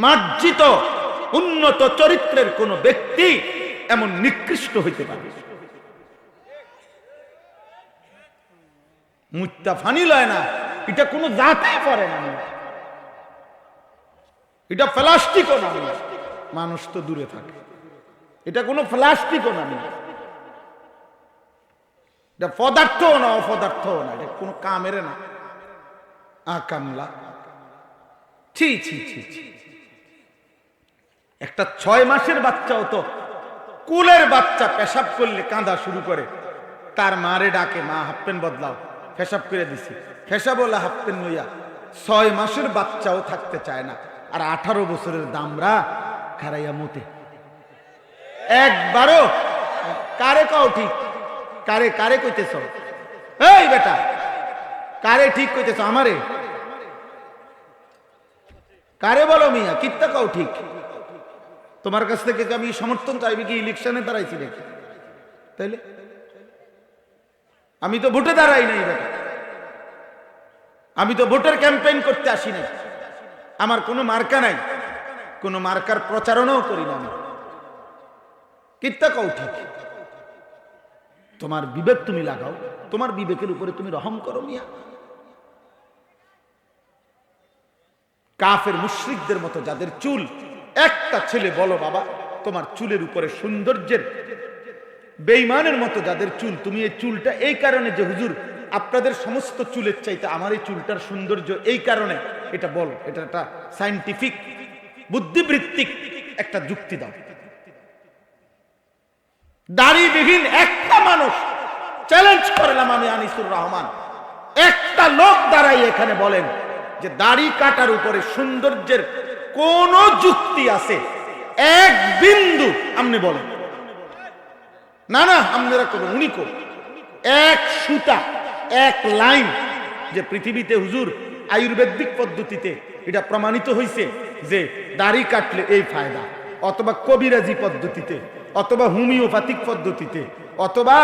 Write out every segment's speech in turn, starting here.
মার্জিত উন্নত চরিত্রের কোন ব্যক্তি এমন নিকৃষ্ট হইতে পারে? মুত্তা ফানি লয় না, এটা কোন জাতে পড়ে না, এটা প্লাস্টিকও না। মানুষ তো দূরে থাকে, এটা কোনো প্লাস্টিকও না, এটা পদার্থও না, অপদার্থও না, এটা কোনো কামের না। কামলা ছি ছি ছি ছি। একটা 6 মাসের বাচ্চাও তো, কুলের বাচ্চা পেশাব করলে কাঁদা শুরু করে, তার মারে ডাকে, মা হাফ প্যান্ট বদলাও, পেশাব করে দিছি, পেশাব বলে হাফ প্যান্ট লইয়া 6 মাসের বাচ্চাও থাকতে চায় না। আর 18 বছরের দামরা খারাইয়া মতে একবারও। কারে কও ঠিক? কারে কারে কইতেছ? এই বেটা, কারে ঠিক কইতেছ? আমারে কারে বলো মিয়া? কিত্তা কও ঠিক? তোমার কাছ থেকে আমি সমর্থন চাইবি কি? ইলেকশনে দাঁড়াইছি নাকি? তাইলে আমি তো ভোটে দাঁড়াই নাই বেটা, আমি তো ভোটের ক্যাম্পেইন করতে আসি নাই, আমার কোনো মার্কা নাই, কোনো মার্কার প্রচারণাও করি না আমি। কিত্তা কও ঠিক? তোমার বিবেক তুমি লাগাও, তোমার বিবেকের উপরে তুমি রহম করো মিয়া। কাফের মুশরিকদের মতো যাদের চুল, একটা ছেলে বলো বাবা তোমার চুলের উপরে সৌন্দর্যের, বেঈমানের মতো যাদের চুল, তুমি এই চুলটা এই কারণে যে হুজুর আপনাদের সমস্ত চুলের চাইতে আমার এই চুলটার সৌন্দর্য এই কারণে, এটা বলো, এটা একটা সায়েন্টিফিক বুদ্ধিবৃত্তিক একটা যুক্তি দাও। দাড়িবিহীন একটা মানুষ, চ্যালেঞ্জ করলাম আমি আনিসুর রহমান, একটা লোক দাঁড়াই এখানে বলেন যে দাড়ি কাটার উপরে সৌন্দর্যের কোন যুক্তি আছে? এক বিন্দু আপনি বলেন না। না আপনারা করবেন, উনি করবেন এক সুতা, এক লাইন, যে পৃথিবীতে হুজুর আয়ুর্বেদিক পদ্ধতিতে এটা প্রমাণিত হয়েছে যে দাড়ি কাটলে এই ফায়দা, অথবা কবিরাজি পদ্ধতিতে, অথবা হোমিওপ্যাথিক পদ্ধতিতে, অথবা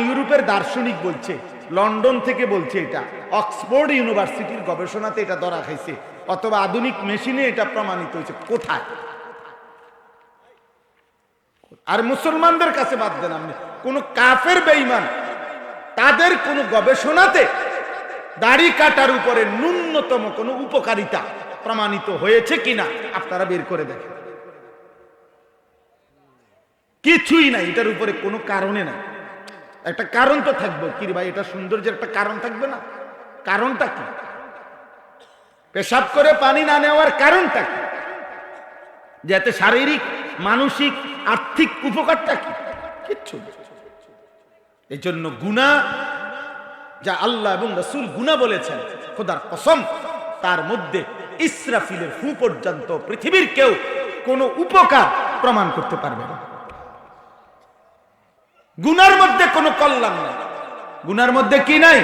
ইউরোপের দার্শনিক বলছে, লন্ডন থেকে বলছে, এটা অক্সফোর্ড ইউনিভার্সিটির গবেষণাতে এটা ধরা খাইছে, অথবা আধুনিক মেশিনে এটা প্রমাণিত হয়েছে। কোথায়? আর মুসলমানদের কাছে বাদ দেন, আপনি কোন কাফের বেঈমান তাদের কোন গবেষণাতে দাড়ি কাটার উপরে ন্যূনতম কোন উপকারিতা প্রমাণিত হয়েছে কিনা আপনারা বের করে দেখেন। কিছুই নাই, এটার উপরে কোনো কারণে নাই। একটা কারণ তো থাকবে কি ভাই, এটা সৌন্দর্যের একটা কারণ থাকবে না? কারণটা কি? পেশাব করে পানি না নেওয়ার কারণটা কি? যাতে শারীরিক, মানসিক, আর্থিক উপকারটা কি? কিচ্ছু। এই জন্য গুনাহ, যা আল্লাহ এবং রাসূল গুনাহ বলেছেন, খোদার কসম তার মধ্যে ইসরাফিলের ফু পর্যন্ত পৃথিবীর কেউ কোনো উপকার প্রমাণ করতে পারবে না। গুনার মধ্যে কোনো কল্যাণ নাই। গুনার মধ্যে কি নাই?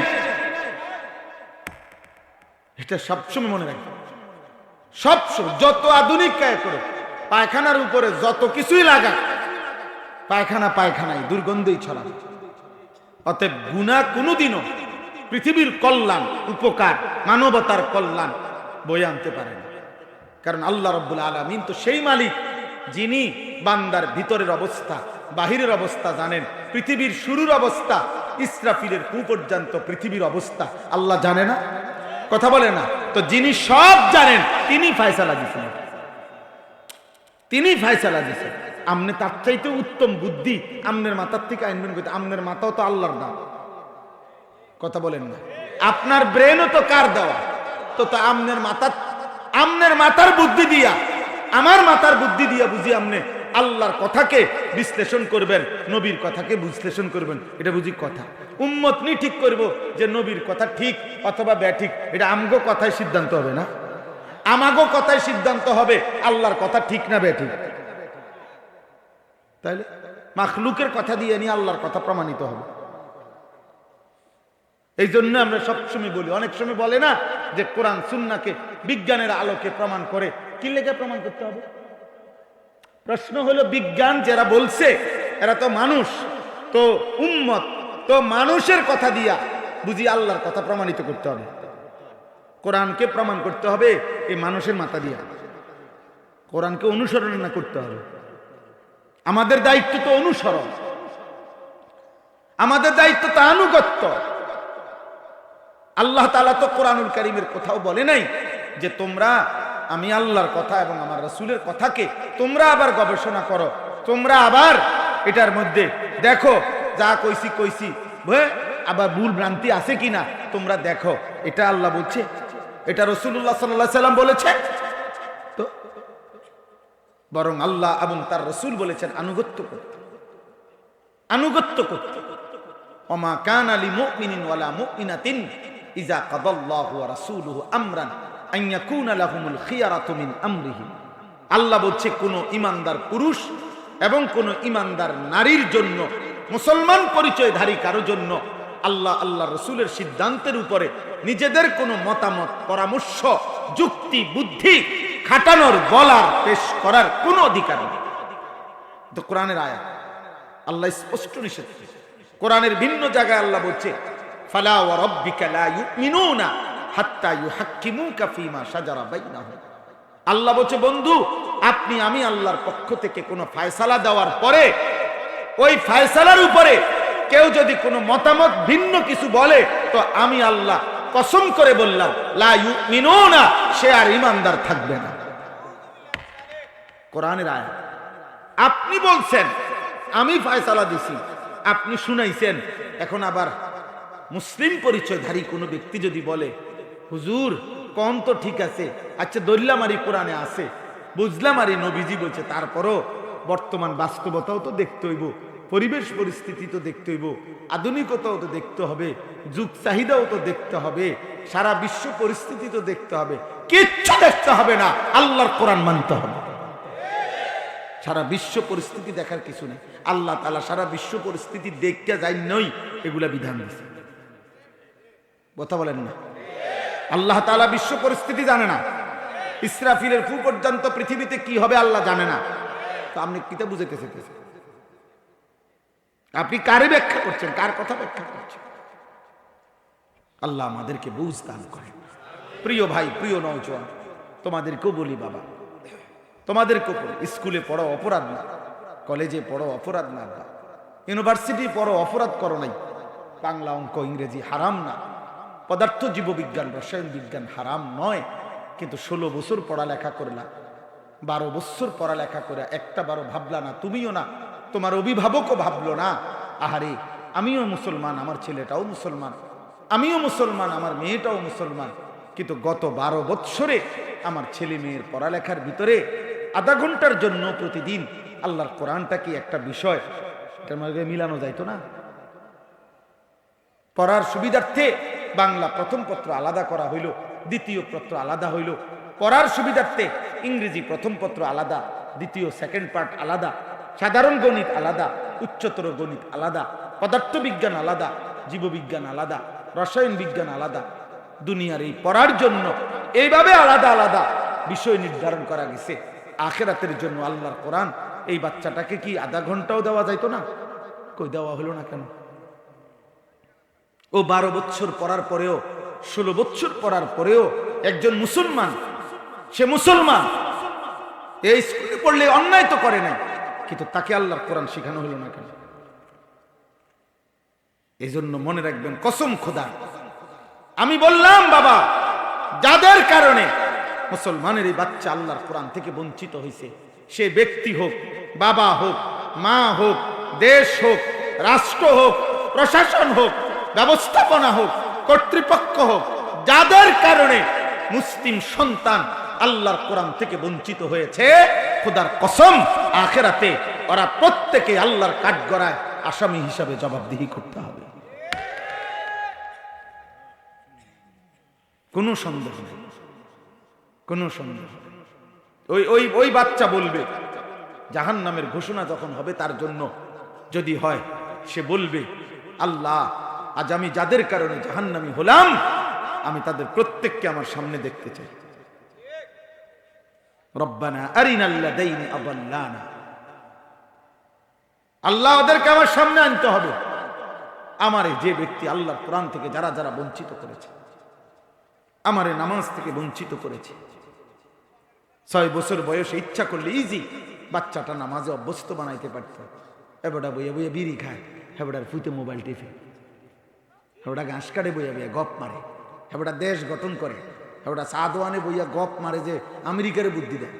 এটা সবসময় মনে রাখবে। সবসময় যত আধুনিক কায় করে, পায়খানার উপরে যত কিছুই লাগা, পায়খানা পায়খানায় দুর্গন্ধই ছড়াবে। অতএব গুনাহ কোনোদিনও পৃথিবীর কল্যাণ, উপকার, মানবতার কল্যাণ বয়ে আনতে পারে না। কারণ আল্লাহ রাব্বুল আলামিন তো সেই মালিক যিনি বান্দার ভিতরের অবস্থা, বাহিরের অবস্থা জানেন। পৃথিবীর শুরুর অবস্থা, ইসরাফিলের পু পর্যন্ত পৃথিবীর অবস্থা আল্লাহ জানে না? কথা বলে না তো? যিনি সব জানেন তিনি ফয়সালা দিয়েছেন, তিনি ফয়সালা দিয়েছেন। আমনে তার চাইতে উত্তম বুদ্ধি আমনের মাথার থেকে আইনবেন করতে? আমনের মাথাও তো আল্লাহর দাও। কথা বলেন না? আপনার ব্রেনও তো কার দেওয়া? তো আমনের মাথার বুদ্ধি দিয়া, আমার মাথার বুদ্ধি দিয়া বুঝি আমনে আল্লাহর কথাকে বিশ্লেষণ করবেন, নবীর কথাকে বিশ্লেষণ করবেন। এটা বুঝি কথা? উম্মত নি ঠিক করব যে নবীর কথা ঠিক অথবা ব্যাঠিক, এটা আমগো কথায় সিদ্ধান্ত হবে না? আমাগো কথায় সিদ্ধান্ত হবে আল্লাহর কথা ঠিক না ব্যাঠিক। তাইলে মাখলুকের কথা দিয়ে নিয়ে আল্লাহর কথা প্রমাণিত হবে। এই জন্য আমরা সবসময় বলি, অনেক সময় বলে না যে কোরআন সুন্নাহকে বিজ্ঞানের আলোকে প্রমাণ করে। কি লেগে প্রমাণ করতে হবে? প্রশ্ন হলো, বিজ্ঞান যারা বলছে এরা তো মানুষ, তো উম্মত, তো মানুষের কথা দিয়া বুঝি আল্লাহর কথা প্রমাণিত করতে হবে? কোরআনকে প্রমাণ করতে হবে এই মানুষের মাথা দিয়া। কোরআনকে অনুসরণ না করতে হবে? আমাদের দায়িত্ব তো অনুসরণ, আমাদের দায়িত্ব তো আনুগত্য। আল্লাহ তাআলা তো কোরআনুল কারীমের কোথাও বলে নাই যে তোমরা আমি আল্লাহর কথা এবং আমার রাসূলের কথাকে তোমরা আবার গবেষণা করো, তোমরা আবার এটার মধ্যে দেখো যা কইছি আবার ভুল ভ্রান্তি আছে কিনা তোমরা দেখো। এটা আল্লাহ বলছে? এটা রাসূলুল্লাহ সাল্লাল্লাহু আলাইহি সাল্লাম বলেছে? তো বরং আল্লাহ এবং তার রাসূল বলেছেন আনুগত্য করতে, আনুগত্য করতে। ওমা কানা লিমুমিনিন ওয়ালা মুমিনাতিন ইযা কাদাল্লাহু ওয়া রাসূলুহু আমরান আন ইয়াকুনা লাহুমুল খিয়ারাতু মিন আমরিহিম। আল্লাহ বলছে কোন ঈমানদার পুরুষ এবং কোন ঈমানদার নারীর জন্য, মুসলমান পরিচয়ধারী কারো জন্য আল্লাহ আল্লাহর রাসূলের সিদ্ধান্তের উপরে নিজেদের কোনো মতামত, পরামর্শ, যুক্তি, বুদ্ধি খাটানোর, বলার, পেশ করার কোনো অধিকার নেই। তো কোরআনের আয়াত, আল্লাহ স্পষ্ট নিষেধ করেছে। কোরআনের ভিন্ন জায়গায় আল্লাহ বলছে ফালা ওয়া রাব্বিকা লা ইউমিনুনা হাত্তা ইউহাক্কিমুকা ফীমা শাজারা বাইনাহুম। আল্লাহ বলছে বন্ধু আপনি আমি আল্লাহর পক্ষ থেকে কোনো ফয়সালা দেওয়ার পরে ওই ফয়সালার উপরে কেউ যদি কোনো মতামত ভিন্ন কিছু বলে তো আমি আল্লাহ কসম করে বললাম লা ইউমিনুনা, সে আর ঈমানদার থাকবে না। কোরআনের আয়াত। আপনি বলছেন আমি ফয়সালা দিছি, আপনি শুনাইছেন, এখন আবার মুসলিম পরিচয়ধারী কোনো ব্যক্তি যদি বলে হুজুর কোন তো ঠিক আছে, আচ্ছা ধরলাম আর কোরআনে আছে, বুঝলাম আর নবীজি বলছে, তারপরও বর্তমান বাস্তবতাও তো দেখতে হইব, পরিবেশ পরিস্থিতি তো দেখতে হইব, আধুনিকতাও তো দেখতে হবে, যুগ চাহিদাও তো দেখতে হবে, সারা বিশ্ব পরিস্থিতি তো দেখতে হবে। কিচ্ছু দেখতে হবে না, আল্লাহর কোরআন মানতে হবে। সারা বিশ্ব পরিস্থিতি দেখার কিছু নেই। আল্লাহ তাআলা সারা বিশ্ব পরিস্থিতি দেখতে যাই নই এগুলা বিধান দিয়েছে। কথা বলেন না? আল্লাহ তাআলা বিশ্ব পরিস্থিতি জানে না, ইসরাফিলের ফু পর্যন্ত পৃথিবীতে কি হবে আল্লাহ জানে না। তো আপনি কিতা বুঝাইতে চাইতেছেন? আপনি কারে ব্যাখ্যা করছেন, কার কথা ব্যাখ্যা করছেন? আল্লাহ আমাদেরকে বুঝ দান করেন। প্রিয় ভাই, প্রিয় নওজোয়ান, তোমাদেরকেও বলি বাবা, তোমাদেরকেও বলি, স্কুলে পড়ো অপরাধ না, কলেজে পড়ো অপরাধ না, ইউনিভার্সিটি পড়ো অপরাধ করো নাই, বাংলা অঙ্ক ইংরেজি হারাম না, পদার্থ জীববিজ্ঞান রসায়ন বিজ্ঞান হারাম নয়, কিন্তু 16 বছর পড়ালেখা করলা, 12 বছর পড়ালেখা করে একটা বারো ভাবলা না, তুমিও না, তোমার অভিভাবকও ভাবলো না আহারে আমিও মুসলমান, আমার ছেলেটাও মুসলমান, আমিও মুসলমান, আমার মেয়েটাও মুসলমান, কিন্তু গত 12 বৎসরে আমার ছেলে মেয়ের পড়ালেখার ভিতরে আধা ঘন্টার জন্য প্রতিদিন আল্লাহর কোরআনটা কি একটা বিষয়, এটার মধ্যে মিলানো যাইতো না? পড়ার সুবিধার্থে বাংলা প্রথম পত্র আলাদা করা হইল, দ্বিতীয় পত্র আলাদা হইল, পড়ার সুবিধার্থে ইংরেজি প্রথম পত্র আলাদা, দ্বিতীয় সেকেন্ড পার্ট আলাদা, সাধারণ গণিত আলাদা, উচ্চতর গণিত আলাদা, পদার্থবিজ্ঞান আলাদা, জীববিজ্ঞান আলাদা, রসায়ন বিজ্ঞান আলাদা। দুনিয়ার এই পড়ার জন্য এইভাবে আলাদা আলাদা বিষয় নির্ধারণ করা গেছে। আখিরাতের জন্য আল্লাহর কোরআন এই বাচ্চাটাকে কি আধা ঘন্টাও দেওয়া যাইতো না? কই দেওয়া হলো না কেন? ও 12 বছর পড়ার পরেও, 16 বছর পড়ার পরেও একজন মুসলমান, সে মুসলমান, এই স্কুলে পড়লে অন্যায় তো করে নাই, কিন্তু তাকে আল্লাহর কোরআন শেখানো হলো না কেন? এই জন্য মনে রাখবেন, কসম খোদা, আমি বললাম বাবা, যাদের কারণে মুসলমানের এই বাচ্চা আল্লাহর কোরআন থেকে বঞ্চিত হয়েছে, সে ব্যক্তি হোক, বাবা হোক, মা হোক, দেশ হোক, রাষ্ট্র হোক, প্রশাসন হোক, ব্যবস্থাপনা হোক, কর্তৃপক্ষ হোক, যাদের কারণে মুসলিম সন্তান আল্লাহর কোরআন থেকে বঞ্চিত হয়েছে, খোদার কসম আখিরাতে ওরা প্রত্যেকে আল্লাহর কাঠগড়ায় আসামি হিসাবে জবাবদিহি করতে হবে। কোনো সন্দেহ নেই, কোনো সন্দেহ। ওই বাচ্চা বলবে, জাহান্নামের ঘোষণা যখন হবে তার জন্য যদি হয়, সে বলবে আল্লাহ আজ আমি যাদের কারণে জাহান্নামী হলাম, আমি তাদের প্রত্যেককে আমার সামনে দেখতে চাই। রব্বানা আরিনাল্লাযাইনি আযাল্লানা, আল্লাহ ওদেরকে আমার সামনে আনতে হবে। আমারে যে ব্যক্তি আল্লাহর কোরআন থেকে যারা যারা বঞ্চিত করেছে, আমারে নামাজ থেকে বঞ্চিত করেছে, 6 বছর বয়সে ইচ্ছা করলে ইজি বাচ্চাটা নামাজে অভ্যস্ত বানাইতে পারত। এবারটা বইয়া বইয়া বিড়ি খায়, হেবাটার ফুতে মোবাইল টিপে, হেবাটা ঘাস কাটে বইয়া বইয়া গপ মারে, হেবাটা দেশ গঠন করে, হেবাটা চা দোয়ানে বইয়া গপ মারে যে আমেরিকারে বুদ্ধি দেয়।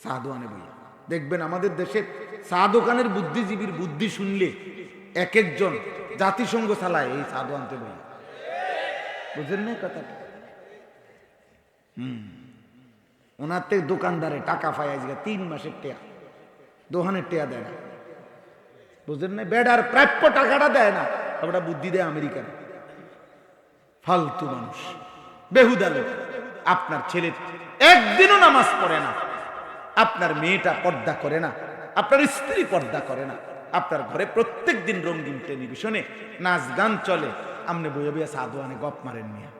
চা দোয়ানে বইয়া দেখবেন আমাদের দেশের চা দোকানের বুদ্ধিজীবীর বুদ্ধি শুনলে এক একজন জাতিসংঘ চালায় এই চা দোয়ানতে বইয়া। বুঝলেন না কথাটা? ওনার থেকে দোকানদারে টাকা পায় আজকে 3 মাসের টেয়া, দোকানের টেয়া দেয় না। বুঝলেন না? বেডার প্রাপ্য টাকাটা দেয় না, ওটা বুদ্ধি দেয় আমেরিকান। ফালতু মানুষ, বেহুদা লোক। আপনার ছেলে একদিনও নামাজ পড়ে না, আপনার মেয়েটা পর্দা করে না, আপনার স্ত্রী পর্দা করে না, আপনার ঘরে প্রত্যেক দিন রঙিন টেলিভিশনে নাচ গান চলে, আমনে বইয়া বইয়া সাধুয়ানে গপ মারেন মিয়া।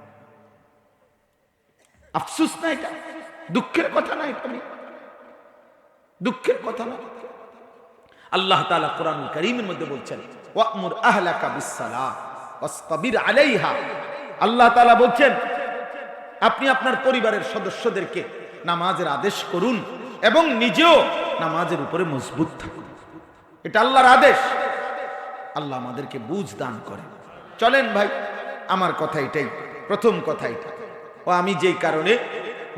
আফসুস না এটা? দুঃখের কথা না এটা? দুঃখের কথা না? আল্লাহ তাআলা কোরআনুল কারীমের মধ্যে বলছেন ওয়া'মুর আহলাকা বিস-সালাহ ওয়াসতাবির আলাইহা। আল্লাহ তাআলা বলছেন আপনি আপনার পরিবারের সদস্যদেরকে নামাজের আদেশ করুন এবং নিজেও নামাজের উপরে মজবুত থাকুন। এটা আল্লাহর আদেশ। আল্লাহ আমাদেরকে বুঝ দান করেন। চলেন ভাই, আমার কথা এটাই, প্রথম কথা এটা। ও আমি যেই কারণে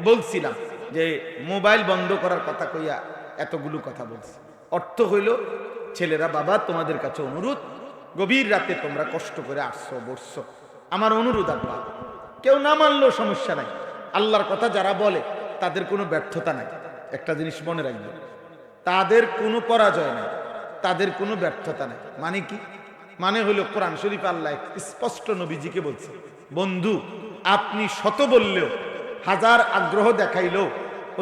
বলছিলাম যে মোবাইল বন্ধ করার কথা কইয়া এতগুলো কথা বলছি, অর্থ হইল ছেলেরা, বাবা তোমাদের কাছে অনুরোধ, গভীর রাতে তোমরা কষ্ট করে আসছো বসছো, আমার অনুরোধ আব্বা, কেউ না মানলেও সমস্যা নাই। আল্লাহর কথা যারা বলে তাদের কোনো ব্যর্থতা নাই। একটা জিনিস মনে রাখবে, তাদের কোনো পরাজয় নাই, তাদের কোনো ব্যর্থতা নাই। মানে কি? মানে হলো কোরআন শরীফ আল্লাহ স্পষ্ট নবীজিকে বলছে, বন্ধু আপনি শত বললেও, হাজার আগ্রহ দেখাইলেও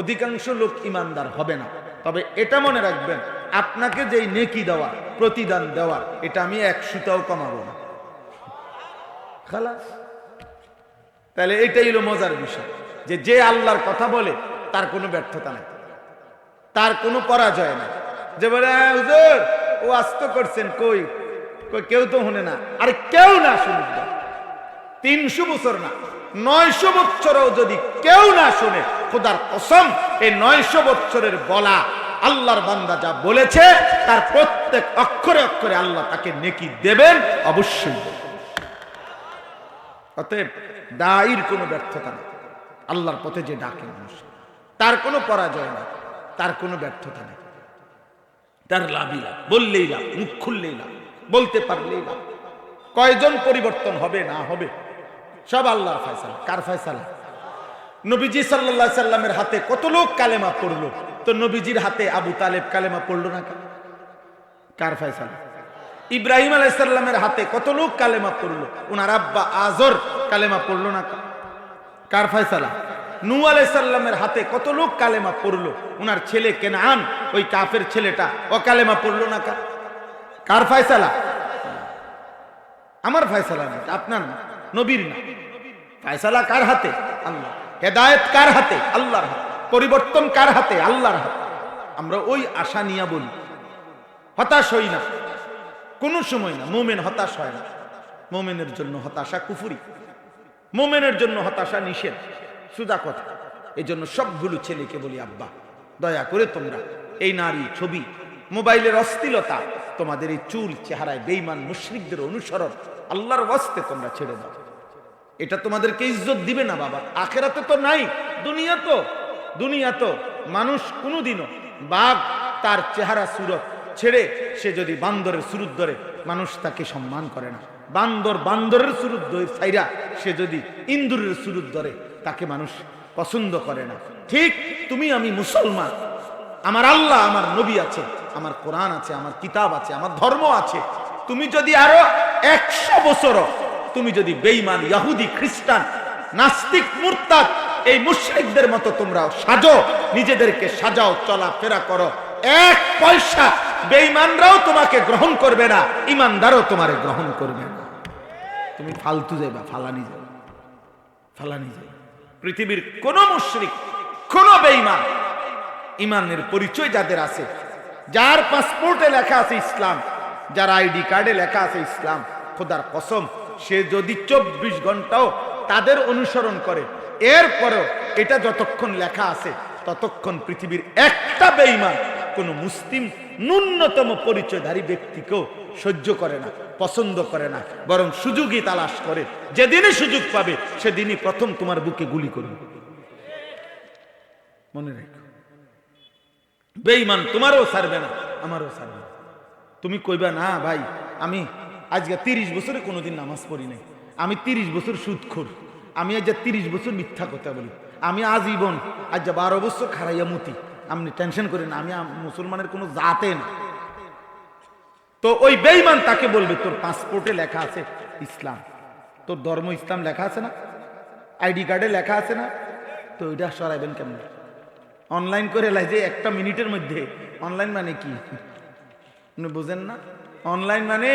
অধিকাংশ লোক ইমানদার হবে না। তবে এটা মনে রাখবেন, আপনাকে যেই নেকি দেওয়া, প্রতিদান দেওয়ার, এটা আমি 100টাও কমাবো না। খালাস। তাহলে এটাই হলো মজার বিষয়, যে যে আল্লাহর কথা বলে তার কোনো ব্যর্থতা নাই, তার কোনো পরাজয় নাই। যে বলে হুজুর ও আস্ত করছেন, কই কই কেউ তো শুনে না। আরে কেউ না শুনুক, 300 বছর না 900 বছরও যদি কেউ না শুনে, খোদার কসম এই 900 বছরের বলা আল্লাহর বান্দা যা বলেছে তার প্রত্যেক অক্ষরে অক্ষরে আল্লাহ তাকে নেকি দেবেন, অবশ্যই। অতএব দায়ীর কোনো ব্যর্থতা নেই। আল্লাহর পথে যে ডাকে মানুষ, তার কোনো পরাজয় নেই, তার কোনো ব্যর্থতা নেই, তার লাভই লাভ, বললেই লাভ, মুখ খুললেই লাভ, বলতে পারলেই লাভ। কয়জন পরিবর্তন হবে না হবে সব আল্লাহর ফয়সালা। কার ফয়সালা? নবীজি সাল্লাল্লাহু আলাইহি সাল্লামের হাতে কত লোক কালেমা পড়লো, তো নবীজির হাতে আবু তালেব কালেমা পড়লো না? কার ফয়সালা? ইব্রাহিম আলাইহিস সালামের হাতে কত লোক কালেমা পড়লো, ওনার আব্বা আজর কালেমা পড়লো না? কার ফয়সালা? নূহ আলাইহিস সালামের হাতে কত লোক কালেমা পড়লো, ওনার ছেলে কেনান, ওই কাফের ছেলেটা, ও কালেমা পড়লো না? কার ফয়সালা? আমার ফয়সালা না, আপনার না, নবীর না। ফয়সালা কার হাতে? আল্লাহ। হেদায়েত কার হাতে? আল্লাহর হাতে। পরিবর্তন কার হাতে? আল্লাহর হাতে। আমরা ওই আশা নিয়ে বলি, হতাশ হই না কোনো সময় না। মুমিন হতাশ হয় না। মুমিনের জন্য হতাশা কুফরি, মুমিনের জন্য হতাশা নিষেধ, সুদা কথা। এই জন্য সবগুলো ছেলেকে বলি, আব্বা দয়া করে তোমরা এই নারী ছবি, মোবাইলের অশ্লীলতা, তোমাদের এই চুল চেহারায় বেঈমান মুশরিকদের অনুসরণ, আল্লাহর ওয়াস্তে তোমরা ছেড়ে দাও। এটা তোমাদেরকে ইজ্জত দিবে না বাবা। আখেরাতে তো নাই, দুনিয়া তো মানুষ কোনোদিনও বাঘ তার চেহারা সুরত ছেড়ে সে যদি বান্দরের সুরত ধরে, মানুষ তাকে সম্মান করে না। বান্দরের সুরত ধরে ছাইরা সে যদি ইন্দুরের সুরত ধরে, তাকে মানুষ পছন্দ করে না। ঠিক তুমি আমি মুসলমান, আমার আল্লাহ, আমার নবী আছে, আমার কোরআন আছে, আমার কিতাব আছে, আমার ধর্ম আছে। তুমি যদি আরো 100 বছর তুমি যদি বেঈমান ইহুদি, খ্রিস্টান, নাস্তিক, মুরতাদ এই মুশরিকদের মতো তোমরা সাজো, নিজেদেরকে সাজাও, চলাফেরা করো, 1 পয়সা বেঈমানরাও তোমাকে গ্রহণ করবে না, ইমানদারও তোমারে গ্রহণ করবে না। তুমি ফালতু যাইবা, ফালানি যাবে। পৃথিবীর কোন মুশরিক, কোন বেঈমান, ইমানের পরিচয় যাদের আছে, যার পাসপোর্টে লেখা আছে ইসলাম, যার আইডি কার্ডে লেখা আছে ইসলাম, খোদার কসম সে যদি 24 ঘন্টাও তাদের অনুসরণ করে, এরপরেও এটা যতক্ষণ লেখা আছে ততক্ষণ পৃথিবীর একটা বেঈমান কোন মুসলিম ন্যূনতম পরিচয়ধারী ব্যক্তিকেও সহ্য করে না, পছন্দ করে না, বরং সুযোগই তালাশ করে। যেদিনই সুযোগ পাবে সেদিনই প্রথম তোমার বুকে গুলি করবে। মনে রেখো, বেঈমান তোমারও ছাড়বে না, আমারও ছাড়বে না। তুমি কইবা না ভাই আমি আজকে 30 বছরে কোনোদিন নামাজ পড়ি নাই, আমি 30 বছর সুদখোর, আমি আজ 30 বছর মিথ্যা কথা বলি, আমি আজীবন আজ 12 বছর খারাইয়া মুতি। আপনি টেনশন করেন না, আমি মুসলমানের কোনো জাতে না। তো ওই বেঈমান তাকে বলবে তোর পাসপোর্টে লেখা আছে ইসলাম, তোর ধর্ম ইসলাম লেখা আছে না, আইডি কার্ডে লেখা আছে না, তো ওইটা সরাইবেন কেমন? অনলাইন করে যে 1 মিনিটের মধ্যে। অনলাইন মানে কি বুঝেন না? অনলাইন মানে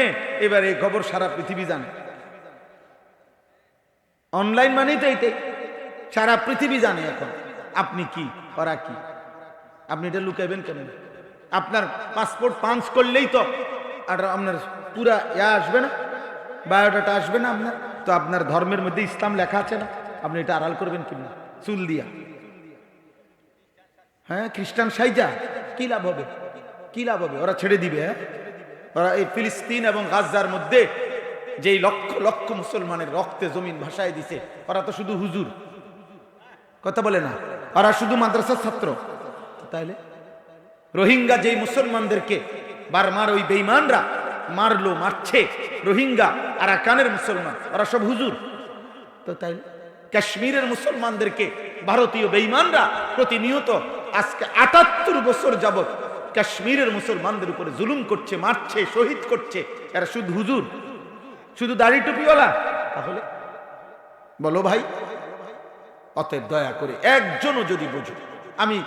এবার এই খবর সারা পৃথিবী জানে। অনলাইন মানেই তো এইটাই, সারা পৃথিবী জানে এখন আপনি কি, ওরা কি। আপনি এটা লুকাইবেন কেন? আপনার পাসপোর্ট পাঞ্চ করলেই তো আর আপনার পুরা আসবে না, বায়োডাটা আসবে না আপনার। তো আপনার ধর্মের মধ্যে ইসলাম লেখা আছে না, আপনি এটা আড়াল করবেন কিনা? চুল দিয়া হ্যাঁ খ্রিস্টান সাইজা কি লাভ হবে? কি লাভ হবে? ওরা ছেড়ে দিবে। হ্যাঁ, ওরা এই ফিলিস্তিন এবং গাজার মধ্যে যেই লক্ষ লক্ষ মুসলমানের রক্তে জমিন ভাসায় দিছে, ওরা তো শুধু হুজুর, কথা বলে না, ওরা শুধু মাদ্রাসার ছাত্র। তাইলে রোহিঙ্গা যেই মুসলমানদেরকে বারবার ওই বেঈমানরা মারলো, মারছে, রোহিঙ্গা আরাকানের মুসলমান, ওরা সব হুজুর। তো তাইলে কাশ্মীরের মুসলমানদেরকে ভারতীয় বেঈমানরা প্রতিনিয়ত আজকে ৭৮ বছর যাবত কাশ্মীরের মুসলমানদের উপরে জুলুম করছে, মারছে, শহীদ করছে। এরা শুধু হুজুর, শুধু দাড়ি টুপিওয়ালা? তাহলে বলো ভাই, অতএব দয়া করে একজনও যদি বুঝো, আমি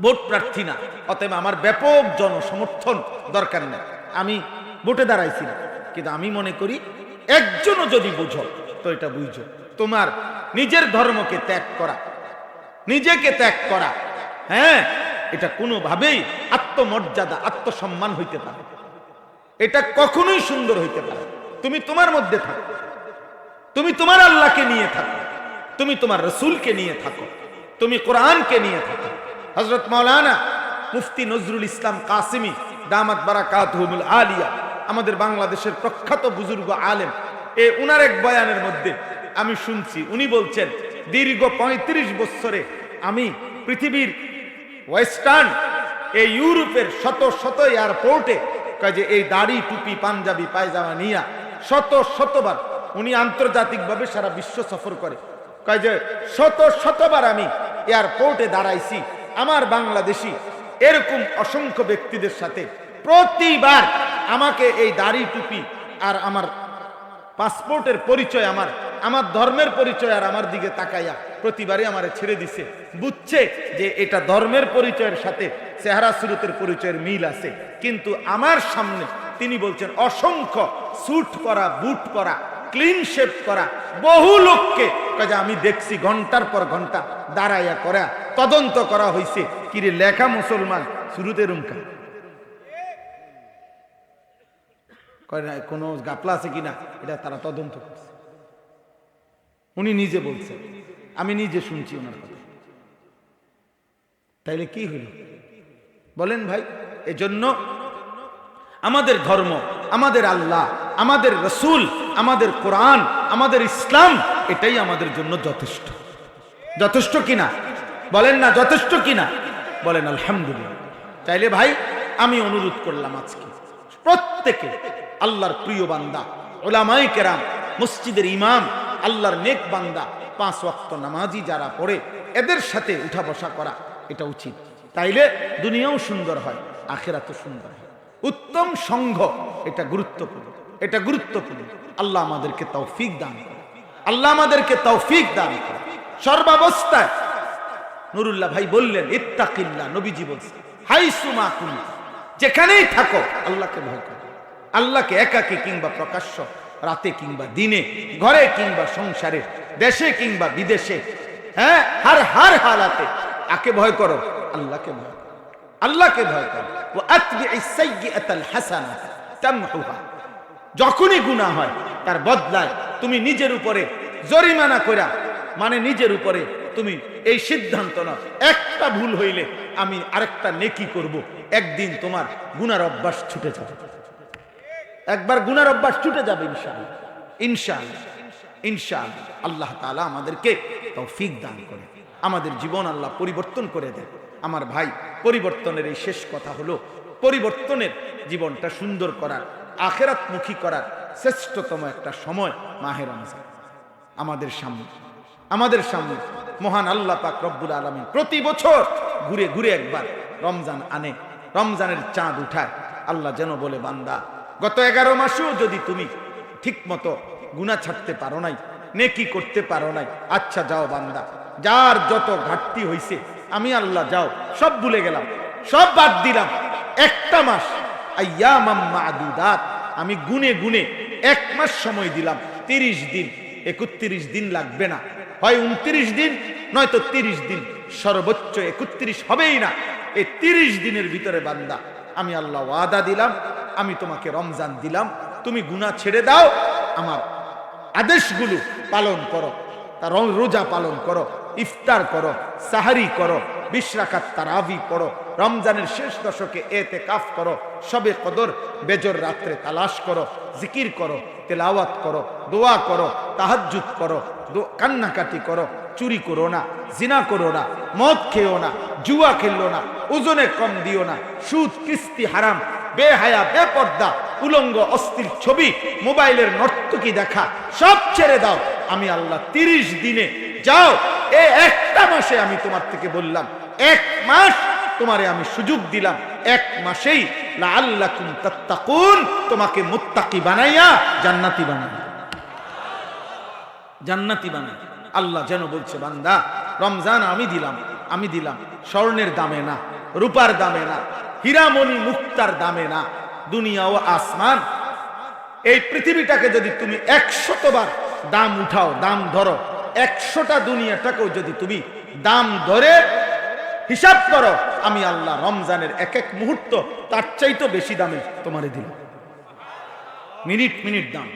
ভোট প্রার্থী না, অতএব আমার ব্যাপক জনসমর্থন দরকার নেই, আমি ভোটে দাঁড়াইছি না, কিন্তু আমি মনে করি একজনও যদি বুঝো তো এটা বুঝো, তোমার নিজের ধর্মকে ত্যাগ করা, নিজেকে ত্যাগ করা, হ্যাঁ, এটা কোনোভাবেই আত্মমর্যাদা, আত্মসম্মান হইতে পারে, এটা কখনোই সুন্দর হইতে পারে। তুমি তোমার মধ্যে থাকো, তুমি তোমার আল্লাহকে নিয়ে থাকো, তুমি তোমার রসুলকে নিয়ে থাকো, তুমি কোরআনকে নিয়ে থাকো। হযরত মাওলানা মুফতি নজরুল ইসলাম কাসিমি দামাত বারাকাতুহুল আলিয়া, আমাদের বাংলাদেশের প্রখ্যাত বুজুর্গ আলেম, উনার এক বয়ানের মধ্যে আমি শুনছি, উনি বলছেন দীর্ঘ ৩৫ বছরে আমি পৃথিবীর ওয়েস্টার্ন এই ইউরোপের শত শত এয়ারপোর্টে কাজে এই দাড়ি টুপি পাঞ্জাবি পায়জামা নিয়া শত শতবার, উনি আন্তর্জাতিকভাবে সারা বিশ্ব সফর করে, কাজে শত শতবার আমি এয়ারপোর্টে দাঁড়াইছি আমার বাংলাদেশি এরকম অসংখ্য ব্যক্তিদের সাথে। প্রতিবার আমাকে এই দাড়ি টুপি আর আমার পাসপোর্টের পরিচয়, আমার ধর্মের পরিচয় আর আমার দিকে তাকাইয়া প্রতিবারই আমারে ছেড়ে দিছে, বুঝছে যে এটা ধর্মের পরিচয়ের সাথে চেহারা সুরতের পরিচয়ের মিল আছে। কিন্তু আমার সামনে তিনি বলছেন অসংখ্য স্যুট পরা, বুট পরা, ক্লিন শেভ করা বহু লোককে কাজে আমি দেখছি ঘন্টার পর ঘন্টা দাঁড়াইয়া করা তদন্ত করা হয়েছে, কিরে লেখা মুসলমান শুরুতে রুমকা কোনো গাপলা আছে কিনা এটা তারা তদন্ত করছে। উনি নিজে বলছেন, আমি নিজে শুনছি ওনার কথা। তাইলে কি হইল বলেন ভাই? এজন্য আমাদের ধর্ম, আমাদের আল্লাহ, আমাদের রসুল, আমাদের কোরআন, আমাদের ইসলাম, এটাই আমাদের জন্য যথেষ্ট। যথেষ্ট কিনা বলেন না? যথেষ্ট কিনা বলেন আলহামদুলিল্লাহ। চাইলে ভাই আমি অনুরোধ করলাম আজকে প্রত্যেকে আল্লাহর প্রিয় বান্দা, উলামায়ে কেরাম, মসজিদের ইমাম, আল্লাহর নেক বান্দা, 5 ওয়াক্ত নামাজি যারা পড়ে এদের সাথে উঠা বসা করা এটা উচিত। তাইলে দুনিয়াও সুন্দর হয়, আখিরাতও সুন্দর হয়। উত্তম সংঘ এটা গুরুত্বপূর্ণ, এটা গুরুত্বপূর্ণ। আল্লাহ আমাদেরকে তৌফিক দান করে, আল্লাহ আমাদেরকে তৌফিক দান করে। সর্বাবস্থায় নুরুল্লাহ ভাই বললেন ইত্তাকিল্লাহ, নবীজি বলছেন হাইসুমা কুনতা, যেখানেই থাকো আল্লাহকে ভয় করো। আল্লাহকে একাকী কিংবা প্রকাশ্য, রাতে কিংবা দিনে, ঘরে কিংবা সংসারে, দেশে কিংবা বিদেশে, হ্যাঁ, হার হালাতে আকে ভয় করো, আল্লাহকে ভয় করো, আল্লাহকে ভয় করো। ওয়া আতবি'is সাইয়্যাতাল হাসানাতা তামহুহা, যখনই গুনাহ হয় তার বদলায় তুমি নিজের উপরে জরিমানা কইরা, মানে নিজের উপরে তুমি এই সিদ্ধান্ত নাও, একটা ভুল হইলে আমি আরেকটা নেকি করব, একদিন তোমার গুনার অভ্যাস ছুটে যাবে। একবার গুনার অভ্যাস ছুটে যাবে ইনশাআল্লাহ, ইনশাআল্লাহ, ইনশাআল্লাহ। আল্লাহ তাআলা আমাদেরকে তৌফিক দান করে, আমাদের জীবন আল্লাহ পরিবর্তন করে দেয়। আমার ভাই, পরিবর্তনের এই শেষ কথা হলো, পরিবর্তনের জীবনটা সুন্দর করার, আখিরাতমুখী করার শ্রেষ্ঠতম একটা সময় মাহে রমজান আমাদের সামনে মহান আল্লাহ পাক রব্বুল আলামিন প্রতি বছর ঘুরে ঘুরে একবার রমজান আনে, রমজানের চাঁদ উঠায়। আল্লাহ যেন বলে, বান্দা গত 11 মাসেও যদি তুমি ঠিক মতো গুনাহ ছাড়তে পারো নাই, নেকি করতে পারো নাই, আচ্ছা যাও বান্দা, যার যত ঘাটতি হইছে আমি আল্লাহ যাও সব ভুলে গেলাম, সব বাদ দিলাম। একটা মাস আইয়ামাম মাদুদাত, আমি গুনে গুনে 1 মাস সময় দিলাম, 30 দিন, 31 দিন লাগবে না, হয় 29 দিন নয়তো 30 দিন, সর্বোচ্চ 31 হবেই না। এই 30 দিনের ভিতরে বান্দা আমি আল্লাহ ওয়াদা দিলাম, আমি তোমাকে রমজান দিলাম, তুমি গুনাহ ছেড়ে দাও, আমার আদেশগুলো পালন করো, তার রোজা পালন করো, ইফতার করো, সাহারি করো, 20 রাকাত তারাবি পড়ো, রমজানের শেষ দশকে এতেকাফ করো, শবে কদর বেজর রাত্রে তালাশ করো, জিকির করো, তেলাওয়াত করো, দোয়া করো, তাহাজ্জুদ করো, কান্নাকাটি করো, চুরি করো না, জিনা করো না, মদ খেও না, জুয়া খেললো না, ওজনে কম দিও না, সুদ কিস্তি হারাম, বেহায়া বেপর্দা উলঙ্গ অশ্লীল ছবি, মোবাইলের নর্তকী দেখা সব ছেড়ে দাও। আমি আল্লাহ 30 দিনে যাও, এই একটা মাসে আমি তোমার থেকে বললাম, 1 মাস তোমারে আমি সুযোগ দিলাম, 1 মাসেই লাআল্লাকুম তাত্তাকুন, তোমাকে মুত্তাকি বানাইয়া জান্নাতি বানাই, জান্নাতি বানাই। আল্লাহ যেন বলছে, বান্দা রমজান আমি দিলাম স্বর্ণের দামে না, রূপার দামে না, হীরামণি মুক্তার দামে না, দুনিয়া ও আসমান, এই পৃথিবীটাকে যদি তুমি 100 বার দাম উঠাও, দাম ধরো, 100টা দুনিয়াটাকেও যদি তুমি দাম ধরে হিসাব করো, আমি আল্লাহ রমজানের এক এক মুহূর্ত তার চাইতে বেশি দামে তোমারে দিল। মিনিট মিনিট দাম,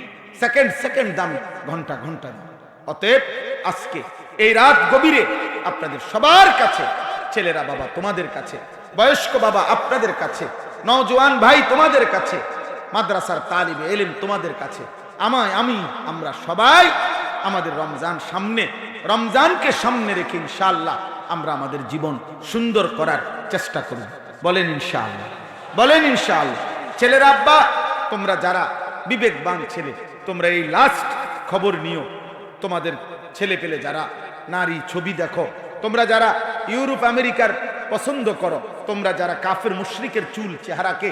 সেকেন্ড সেকেন্ড দাম, ঘন্টা ঘন্টা দাম। অতএব আজকে এই রাত গভীরে আপনাদের সবার কাছে, ছেলেরা বাবা তোমাদের কাছে, বয়স্ক বাবা আপনাদের কাছে, নওজোয়ান ভাই তোমাদের কাছে, মাদ্রাসার তালিবে ইলম তোমাদের কাছে, আমরা সবাই আমাদের রমজানকে সামনে রেখে ইনশাআল্লাহ আমরা আমাদের জীবন সুন্দর করার চেষ্টা করব। বলেন ইনশাআল্লাহ, বলেন ইনশাআল্লাহ। ছেলেরা আব্বা তোমরা যারা বিবেকবান ছেলে, তোমরা এই লাস্ট খবর নিও, তোমাদের ছেলে পেলে যারা নারী ছবি দেখো, তোমরা যারা ইউরোপ আমেরিকার পছন্দ করো, তোমরা যারা কাফের মুশরিকের চুল চেহারাকে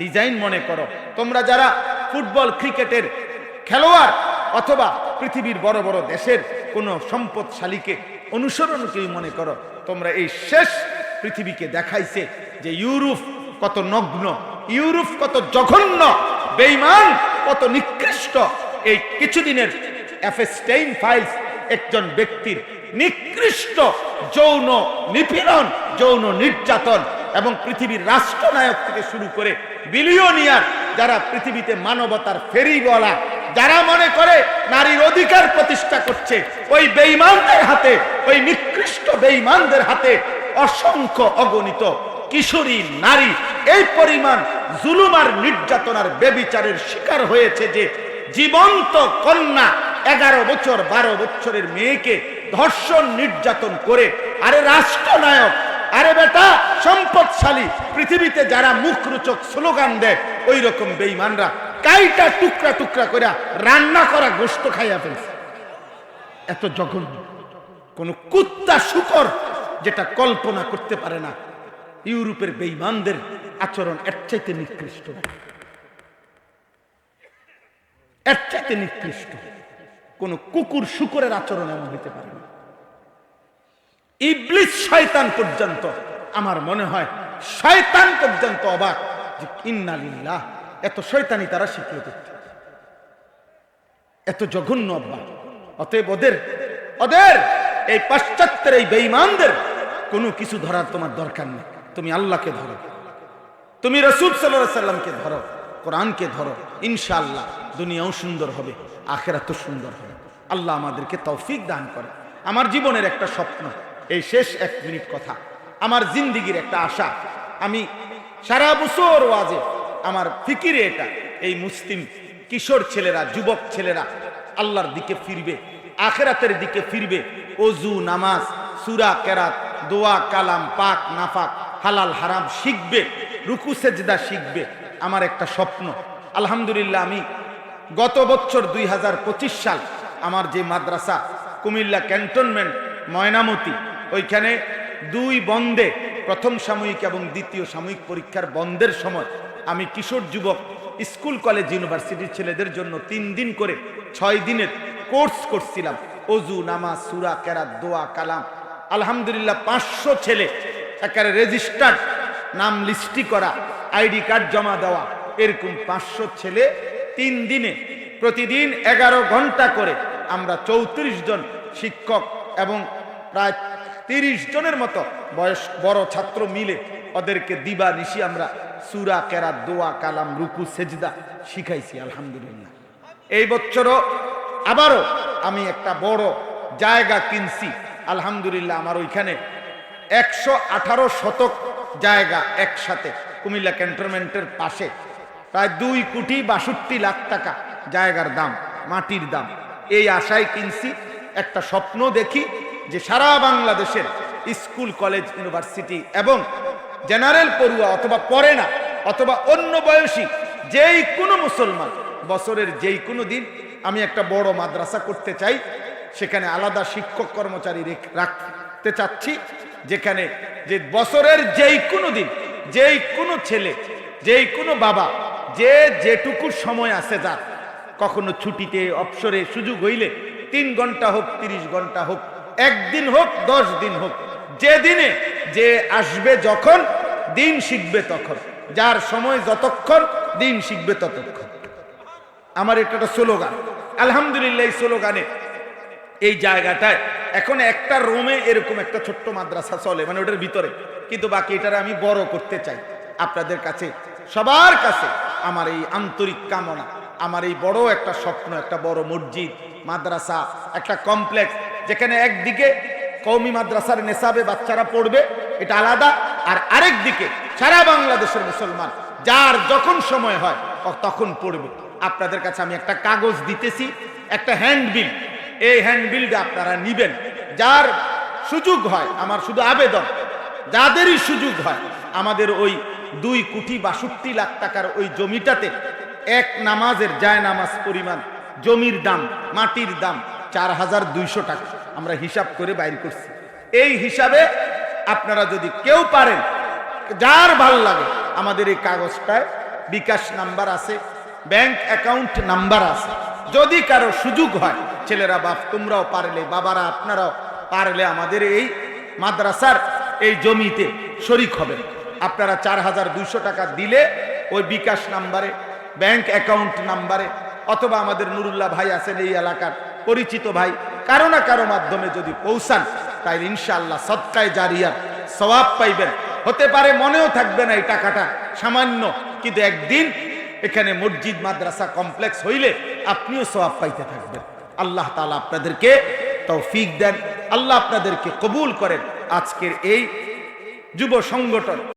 ডিজাইন মনে করো, তোমরা যারা ফুটবল ক্রিকেটের খেলোয়াড় অথবা পৃথিবীর বড় বড় দেশের কোনো সম্পদশালীকে অনুসরণকেই মনে করো, তোমরা এই শেষ পৃথিবীকে দেখাইছে যে ইউরোপ কত নগ্ন, ইউরোপ কত জঘন্য, বেঈমান কত নিকৃষ্ট। এই কিছুদিনের এফস্টেইন ফাইলস একজন ব্যক্তির নিকৃষ্ট যৌন নিপীড়ন, যৌন নির্যাতন, এবং পৃথিবীর রাষ্ট্রনায়ক থেকে শুরু করে বিলিয়নিয়ার, যারা পৃথিবীতে মানবতার ফেরিওয়ালা, যারা মনে করে নারীর অধিকার প্রতিষ্ঠা করছে, ওই বেঈমানদের হাতে, ওই নিকৃষ্ট বেঈমানদের হাতে অসংখ্য অগণিত কিশোরী নারী এই পরিমাণ জুলুম আর নির্যাতন আর বেবিচারের শিকার হয়েছে যে জীবন্ত কন্যা 11 বছর 12 বছরের মেয়েকে ধর্ষণ নির্যাতন করে, আরে রাষ্ট্রনায়ক, আরে বেটা সম্পদশালী, পৃথিবীতে যারা মুখরোচক স্লোগান দেয়, ওই রকম বেঈমানরা কাইটা টুকরা টুকরা করে রান্না করা গোশত খাইয়া ফেলছে। এত জঘন্য, কোন কুত্তা শুকর যেটা কল্পনা করতে পারে না ইউরোপের বেঈমানদের আচরণ এর চাইতে নিকৃষ্ট, এর চাইতে নিকৃষ্ট কোন কুকুর শুকরের আচরণ এমন হইতে পারে না। ইবলিস শয়তান পর্যন্ত, আমার মনে হয় শয়তান পর্যন্ত অবাক যে ইন্না লিল্লাহ, এত শয়তানি তারা শিখিয়ে দিচ্ছে, এত জঘন্য অভ্যাস। অতএব ওদের এই পাশ্চাত্যের এই বেঈমানদের কোনো কিছু ধরার তোমার দরকার নেই। তুমি আল্লাহকে ধরো, তুমি রাসূল সাল্লাল্লাহু আলাইহি সাল্লামকে ধরো, কোরআনকে ধরো, ইনশাআল্লাহ দুনিয়াও সুন্দর হবে, আখিরাতও সুন্দর হবে। আল্লাহ আমাদেরকে তৌফিক দান করে। আমার জীবনের একটা স্বপ্ন, এই শেষ 1 মিনিট কথা, আমার জিন্দিগির একটা আশা। আমি সারা বছর ওয়াজে আমার ফিকিরে এটা, এই মুসলিম কিশোর ছেলেরা, যুবক ছেলেরা আল্লাহর দিকে ফিরবে, আখিরাতের দিকে ফিরবে, ওযু, নামাজ, সূরা, কেরাত, দোয়া, কালাম, পাক নাফাক, হালাল হারাম শিখবে, রুকু সেজদা শিখবে। আমার একটা স্বপ্ন। আলহামদুলিল্লাহ, আমি গত বছর 2025 সাল আমার যে মাদ্রাসা কুমিল্লা ক্যান্টনমেন্ট ময়নামতি, ওইখানে 2 বন্ধে, প্রথম সাময়িক এবং দ্বিতীয় সাময়িক পরীক্ষার বন্ধের সময় আমি কিশোর যুবক স্কুল কলেজ ইউনিভার্সিটির ছেলেদের জন্য 3 দিন করে 6 দিনের কোর্স করছিলাম। ওযু, নামাজ, সূরা, কেরাত, দোয়া, কালাম। আলহামদুলিল্লাহ 500 ছেলে একেবারে রেজিস্টার্ড, নাম লিস্টি করা, আইডি কার্ড জমা দেওয়া, এরকম 500 ছেলে 3 দিনে প্রতিদিন 11 ঘন্টা করে আমরা 34 জন শিক্ষক এবং প্রায় 30 জনের মতো বয়স বড় ছাত্র মিলে ওদেরকে দিবা নিশি আমরা সূরা, কেরাত, দোয়া, কালাম, রুকু, সেজদা শিখাইছি। আলহামদুলিল্লাহ এই বছরও আবারও আমি একটা বড় জায়গা কিনছি। আলহামদুলিল্লাহ আমার ওইখানে 118 শতক জায়গা একসাথে কুমিল্লা ক্যান্টনমেন্টের পাশে, প্রায় 2,62,00,000 টাকা জায়গার দাম, মাটির দাম। এই আশায় কিনছি। একটা স্বপ্ন দেখি যে সারা বাংলাদেশের স্কুল কলেজ ইউনিভার্সিটি এবং জেনারেল পড়ুয়া অথবা পড়ে না অথবা অন্য বয়সী যেই কোনো মুসলমান বছরের যেই কোনো দিন আমি একটা বড় মাদ্রাসা করতে চাই। সেখানে আলাদা শিক্ষক কর্মচারী রাখতে চাচ্ছি, যেখানে যে বছরের যেই কোনো দিন যেই কোনো ছেলে, যেই কোনো বাবা, যে যেটুকু সময় আছে যার, কখনো ছুটিতে অবসরে সুযোগ হইলে 3 ঘন্টা হোক, 30 ঘন্টা হোক, 1 দিন হোক, 10 দিন হোক, যে দিনে যে আসবে, যখন দিন শিখবে তখন, যার সময় যতক্ষণ, দিন শিখবে ততক্ষণ। আমার একটা স্লোগান। আলহামদুলিল্লাহ এই স্লোগানে এই জায়গাটায় এখন একটা রুমে এরকম একটা ছোট্ট মাদ্রাসা চলে, মানে ওটার ভিতরে, কিন্তু বাকি এটারে আমি বড় করতে চাই। আপনাদের কাছে, সবার কাছে আমার এই আন্তরিক কামনা, আমার এই বড় একটা স্বপ্ন, একটা বড় মসজিদ, মাদ্রাসা, একটা কমপ্লেক্স, যেখানে একদিকে কওমি মাদ্রাসার নেশাবে বাচ্চারা পড়বে, এটা আলাদা, আর আরেক দিকে সারা বাংলাদেশের মুসলমান যার যখন সময় হয় তখন পড়বে। আপনাদের কাছে আমি একটা কাগজ দিতেছি, একটা হ্যান্ডবিল। এই হ্যান্ডবিলটা আপনারা নিবেন। যার সুযোগ হয়, আমার শুধু আবেদন, যাদেরই সুযোগ হয়, আমাদের ওই 2,62,00,000 টাকার ওই জমিটাতে এক নামাজের জায় নামাজ পরিমাণ জমির দাম, মাটির দাম 4,200 টাকা আমরা হিসাব করে বাইর করছি। এই হিসাবে আপনারা যদি কেউ পারেন, যার ভাল লাগে, আমাদের এই কাগজটায় বিকাশ নাম্বার আছে, ব্যাংক অ্যাকাউন্ট নাম্বার আছে। যদি কারো সুযোগ হয়, ছেলেরা, বাপ, তোমরাও পারলে, বাবারা আপনারাও পারলে আমাদের এই মাদ্রাসার এই জমিতে শরিক হবেন। আপনারা 4,200 টাকা দিলে ওই বিকাশ নাম্বারে, ব্যাংক অ্যাকাউন্ট নাম্বারে, অথবা আমাদের নুরুল্লাহ ভাই আছেন এই এলাকার পরিচিত ভাই, কারো না কারো মাধ্যমে যদি পৌঁছান, তাই ইনশাআল্লাহ সদকায়ে জারিয়ার সওয়াব পাইবেন। হতে পারে মনেও থাকবে না এই টাকাটা সামান্য, কিন্তু একদিন এখানে মসজিদ, মাদ্রাসা, কমপ্লেক্স হইলে আপনিও সওয়াব পাইতে থাকবেন। আল্লাহ তাআলা আপনাদেরকে তৌফিক দেন, আল্লাহ আপনাদেরকে কবুল করেন। আজকের এই যুব সংগঠন